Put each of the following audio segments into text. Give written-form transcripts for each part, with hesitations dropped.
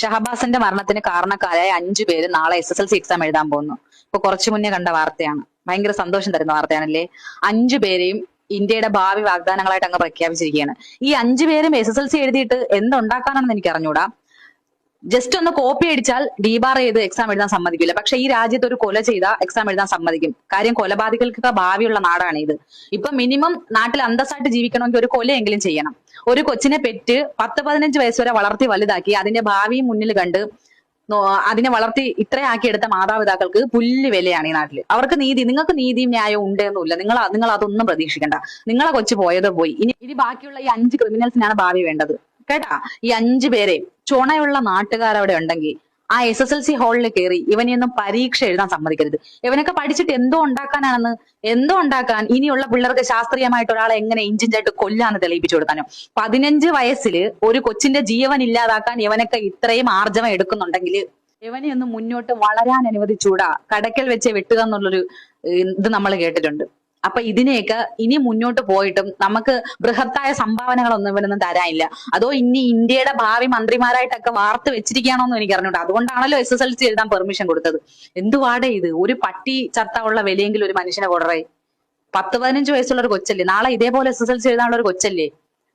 ഷഹബാസിന്റെ മരണത്തിന് കാരണക്കാരായ 5 പേര് നാളെ SSLC എക്സാം എഴുതാൻ പോകുന്നു. ഇപ്പൊ കുറച്ചു മുന്നേ കണ്ട വാർത്തയാണ്. ഭയങ്കര സന്തോഷം തരുന്ന വാർത്തയാണല്ലേ. 5 പേരെയും ഇന്ത്യയുടെ ഭാവി വാഗ്ദാനങ്ങളായിട്ട് അങ്ങ് പ്രഖ്യാപിച്ചിരിക്കുകയാണ്. ഈ 5 പേരും SSLC എഴുതിയിട്ട് എന്തുണ്ടാക്കാനാണെന്ന് എനിക്ക് അറിഞ്ഞൂടാ. ജസ്റ്റ് ഒന്ന് കോപ്പി അടിച്ചാൽ ഡീബാർ ചെയ്ത് എക്സാം എഴുതാൻ സമ്മതിക്കില്ല. പക്ഷെ ഈ രാജ്യത്ത് ഒരു കൊല ചെയ്ത എക്സാം എഴുതാൻ സമ്മതിക്കും. കാര്യം കൊലപാതകൾക്ക് ഭാവിയുള്ള നാടാണ് ഇത്. ഇപ്പൊ മിനിമം നാട്ടിൽ അന്തസ്സായിട്ട് ജീവിക്കണമെങ്കിൽ ഒരു കൊലയെങ്കിലും ചെയ്യണം. ഒരു കൊച്ചിനെ പെറ്റ് 10-15 വയസ്സ് വരെ വളർത്തി വലുതാക്കി അതിന്റെ ഭാവിയും മുന്നിൽ കണ്ട് അതിനെ വളർത്തി ഇത്രയാക്കിയെടുത്ത മാതാപിതാക്കൾക്ക് പുല്ല് വിലയാണ് ഈ നാട്ടില്. അവർക്ക് നിങ്ങൾക്ക് നീതിയും ന്യായവും ഉണ്ടെന്നില്ല. നിങ്ങൾ അതൊന്നും പ്രതീക്ഷിക്കണ്ട. നിങ്ങളെ കൊച്ചു പോയത് പോയി. ഇനി ബാക്കിയുള്ള ഈ 5 ക്രിമിനൽസിനാണ് ഭാവി വേണ്ടത്. കേട്ടാ, ഈ 5 പേരെ ചുണയുള്ള നാട്ടുകാരവിടെ ഉണ്ടെങ്കിൽ ആ SSLC ഹാളിൽ കയറി ഇവനെയൊന്നും പരീക്ഷ എഴുതാൻ സമ്മതിക്കരുത്. ഇവനൊക്കെ പഠിച്ചിട്ട് എന്തോ ഉണ്ടാക്കാൻ ഇനിയുള്ള പിള്ളേർക്ക് ശാസ്ത്രീയമായിട്ട് ഒരാളെ എങ്ങനെ ഇഞ്ചിഞ്ചായിട്ട് കൊല്ലാന്ന് തെളിയിപ്പിച്ചു കൊടുക്കാനോ. 15 വയസ്സിൽ ഒരു കൊച്ചിന്റെ ജീവൻ ഇല്ലാതാക്കാൻ ഇവനൊക്കെ ഇത്രയും ആർജവം എടുക്കുന്നുണ്ടെങ്കിൽ ഇവനെ ഒന്ന് മുന്നോട്ട് വളരാൻ അനുവദിച്ചൂടാ. കടക്കൽ വെച്ച് വെട്ടുക എന്നുള്ളൊരു ഇത് നമ്മൾ കേട്ടിട്ടുണ്ട്. അപ്പൊ ഇതിനെയൊക്കെ ഇനി മുന്നോട്ട് പോയിട്ടും നമുക്ക് ബൃഹത്തായ സംഭാവനകളൊന്നും ഇവനൊന്നും തരാനില്ല. അതോ ഇനി ഇന്ത്യയുടെ ഭാവി മന്ത്രിമാരായിട്ടൊക്കെ വാർത്ത വെച്ചിരിക്കുകയാണോന്നും എനിക്ക് അറിഞ്ഞൂടാ. അതുകൊണ്ടാണല്ലോ SSLC എഴുതാൻ പെർമിഷൻ കൊടുത്തത്. എന്തുവാടേ ഇത്? ഒരു പട്ടി ചത്താവുള്ള വിലയെങ്കിലും ഒരു മനുഷ്യനെ കൊടുറേ. 10-15 വയസ്സുള്ള ഒരു കൊച്ചല്ലേ, നാളെ ഇതേപോലെ SSLC എഴുതാനുള്ള ഒരു കൊച്ചല്ലേ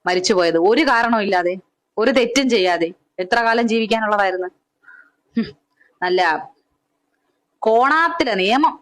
മരിച്ചുപോയത്. ഒരു കാരണവും ഇല്ലാതെ, ഒരു തെറ്റും ചെയ്യാതെ. എത്ര കാലം ജീവിക്കാനുള്ളതായിരുന്നു? നല്ല കോണാത്തിലെ നിയമം.